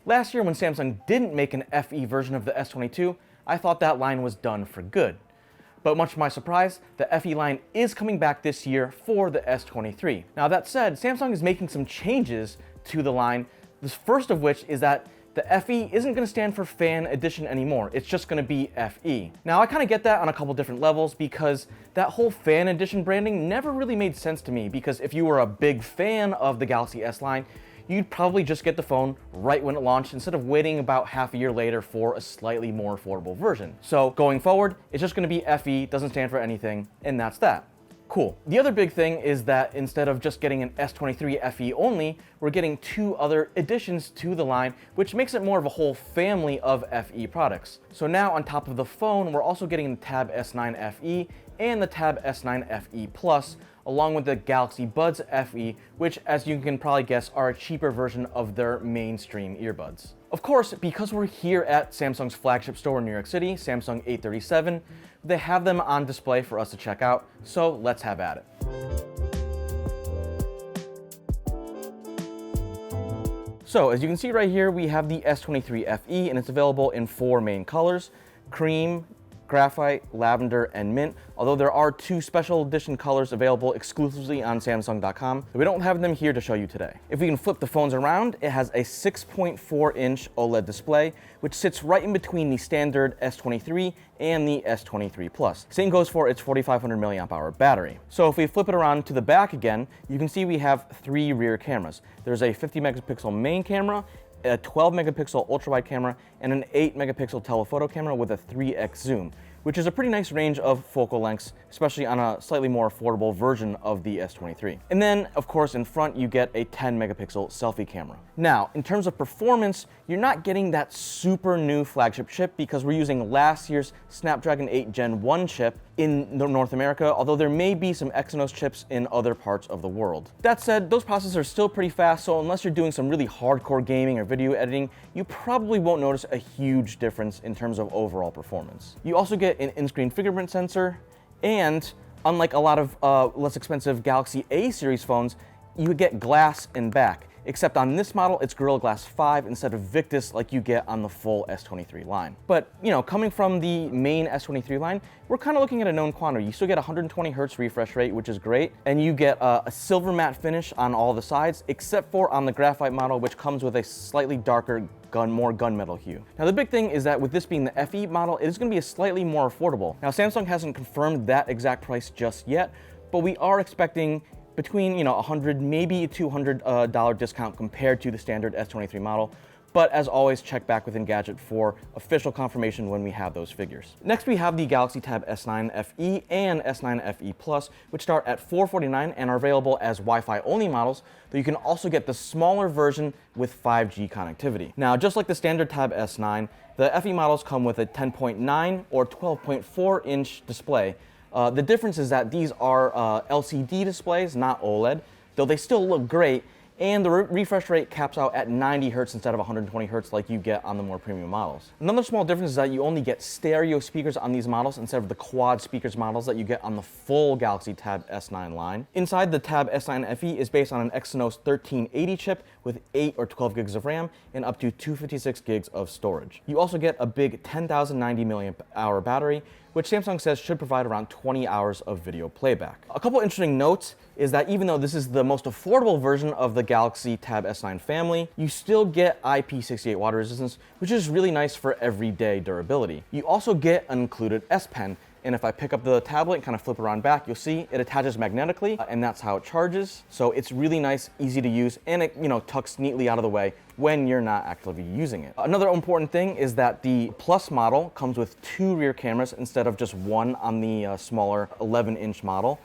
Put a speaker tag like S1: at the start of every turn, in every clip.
S1: Last year when Samsung didn't make an FE version of the S22, I thought that line was done for good. But much to my surprise, the FE line is coming back this year for the S23. Now that said, Samsung is making some changes to the line, the first of which is that the FE isn't going to stand for Fan Edition anymore, it's just going to be FE. Now I kind of get that on a couple different levels because that whole Fan Edition branding never really made sense to me, because if you were a big fan of the Galaxy S line, you'd probably just get the phone right when it launched instead of waiting about half a year later for a slightly more affordable version. So going forward, it's just going to be FE, doesn't stand for anything, and that's that. Cool. The other big thing is that instead of just getting an S23 FE only, we're getting 2 other additions to the line, which makes it more of a whole family of FE products. So now on top of the phone, we're also getting the Tab S9 FE and the Tab S9 FE Plus, along with the Galaxy Buds FE, which, as you can probably guess, are a cheaper version of their mainstream earbuds. Of course, because we're here at Samsung's flagship store in New York City, Samsung 837, they have them on display for us to check out, so let's have at it. So, as you can see right here, we have the S23 FE, and it's available in 4 main colors: cream, graphite, lavender, and mint, although there are 2 special edition colors available exclusively on Samsung.com. We don't have them here to show you today. If we can flip the phones around, it has a 6.4-inch OLED display, which sits right in between the standard S23 and the S23 Plus. Same goes for its 4,500 mAh battery. So if we flip it around to the back again, you can see we have 3 rear cameras. There's a 50 megapixel main camera, a 12 megapixel ultra-wide camera, and an 8 megapixel telephoto camera with a 3x zoom, which is a pretty nice range of focal lengths, especially on a slightly more affordable version of the S23. And then, of course, in front you get a 10 megapixel selfie camera. Now, in terms of performance, you're not getting that super new flagship chip because we're using last year's Snapdragon 8 Gen 1 chip in North America, although there may be some Exynos chips in other parts of the world. That said, those processors are still pretty fast, so unless you're doing some really hardcore gaming or video editing, you probably won't notice a huge difference in terms of overall performance. You also get an in-screen fingerprint sensor, and unlike a lot of less expensive Galaxy A series phones, you get glass in back. Except on this model, it's Gorilla Glass 5 instead of Victus like you get on the full S23 line. But, you know, coming from the main S23 line, we're kind of looking at a known quantity. You still get 120 Hz refresh rate, which is great, and you get a silver matte finish on all the sides, except for on the graphite model, which comes with a slightly darker more gunmetal hue. Now the big thing is that with this being the FE model, it is going to be a slightly more affordable. Now Samsung hasn't confirmed that exact price just yet, but we are expecting between $100, maybe $200 discount compared to the standard S23 model. But as always, check back with Engadget for official confirmation when we have those figures. Next, we have the Galaxy Tab S9 FE and S9 FE Plus, which start at $449 and are available as Wi-Fi only models, though you can also get the smaller version with 5G connectivity. Now, just like the standard Tab S9, the FE models come with a 10.9 or 12.4-inch display. The difference is that these are LCD displays, not OLED, though they still look great, and the refresh rate caps out at 90 Hz instead of 120 Hz like you get on the more premium models. Another small difference is that you only get stereo speakers on these models instead of the quad speakers models that you get on the full Galaxy Tab S9 line. Inside, the Tab S9 FE is based on an Exynos 1380 chip with 8 or 12 gigs of RAM and up to 256 gigs of storage. You also get a big 10,090 mAh battery, which Samsung says should provide around 20 hours of video playback. A couple interesting notes is that even though this is the most affordable version of the Galaxy Tab S9 family, you still get IP68 water resistance, which is really nice for everyday durability. You also get an included S Pen, and if I pick up the tablet and kind of flip around back, you'll see it attaches magnetically, and that's how it charges. So it's really nice, easy to use, and it tucks neatly out of the way when you're not actively using it. Another important thing is that the Plus model comes with 2 rear cameras instead of just 1 on the smaller 11-inch model.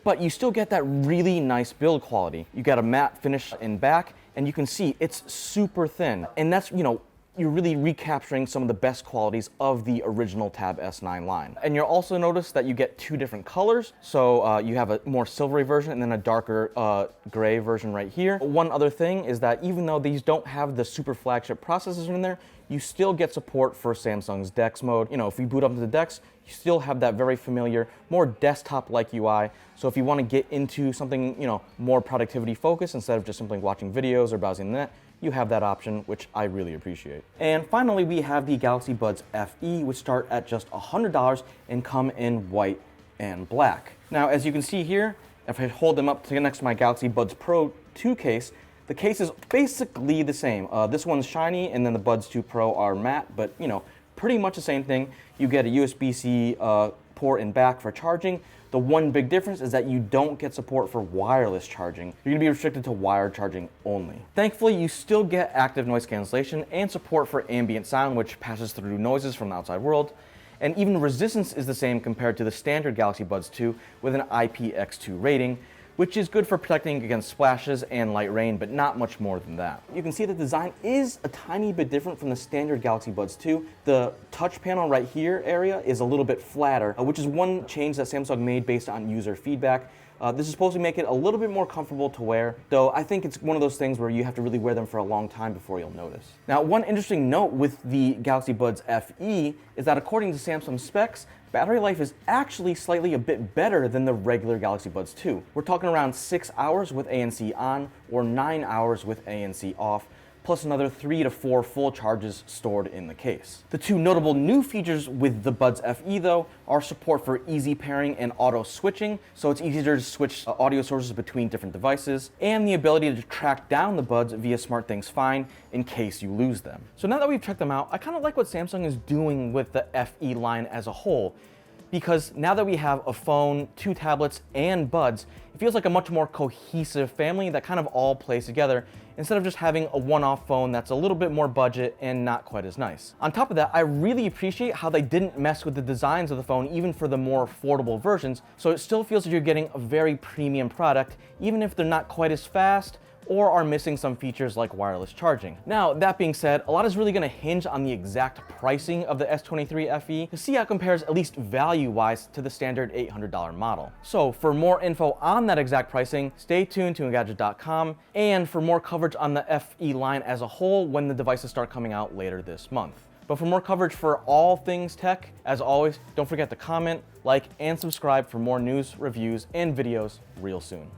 S1: But you still get that really nice build quality. You got a matte finish in back, and you can see it's super thin. And that's, you're really recapturing some of the best qualities of the original Tab S9 line. And you'll also notice that you get 2 different colors. So you have a more silvery version and then a darker gray version right here. One other thing is that even though these don't have the super flagship processors in there, you still get support for Samsung's DeX mode. If we boot up into DeX, you still have that very familiar, more desktop-like UI. So if you want to get into something, more productivity focused instead of just simply watching videos or browsing the net, you have that option, which I really appreciate. And finally, we have the Galaxy Buds FE, which start at just $100 and come in white and black. Now, as you can see here, if I hold them up next to my Galaxy Buds Pro 2 case, the case is basically the same. This one's shiny, and then the Buds 2 Pro are matte, but pretty much the same thing. You get a USB-C port in back for charging. The one big difference is that you don't get support for wireless charging. You're gonna be restricted to wired charging only. Thankfully, you still get active noise cancellation and support for ambient sound, which passes through noises from the outside world. And even resistance is the same compared to the standard Galaxy Buds 2 with an IPX2 rating, which is good for protecting against splashes and light rain, but not much more than that. You can see the design is a tiny bit different from the standard Galaxy Buds 2. The touch panel right here area is a little bit flatter, which is one change that Samsung made based on user feedback. This is supposed to make it a little bit more comfortable to wear, though I think it's one of those things where you have to really wear them for a long time before you'll notice. Now, one interesting note with the Galaxy Buds FE is that according to Samsung specs, battery life is actually slightly a bit better than the regular Galaxy Buds 2. We're talking around 6 hours with ANC on or 9 hours with ANC off, plus another 3 to 4 full charges stored in the case. The two notable new features with the Buds FE though are support for easy pairing and auto switching, so it's easier to switch audio sources between different devices, and the ability to track down the Buds via SmartThings Find in case you lose them. So now that we've checked them out, I kind of like what Samsung is doing with the FE line as a whole, because now that we have a phone, 2 tablets, and Buds, it feels like a much more cohesive family that kind of all plays together instead of just having a one-off phone that's a little bit more budget and not quite as nice. On top of that, I really appreciate how they didn't mess with the designs of the phone even for the more affordable versions, so it still feels like you're getting a very premium product, even if they're not quite as fast or are missing some features like wireless charging. Now, that being said, a lot is really gonna hinge on the exact pricing of the S23 FE to see how it compares, at least value-wise, to the standard $800 model. So for more info on that exact pricing, stay tuned to Engadget.com, and for more coverage on the FE line as a whole when the devices start coming out later this month. But for more coverage for all things tech, as always, don't forget to comment, like, and subscribe for more news, reviews, and videos real soon.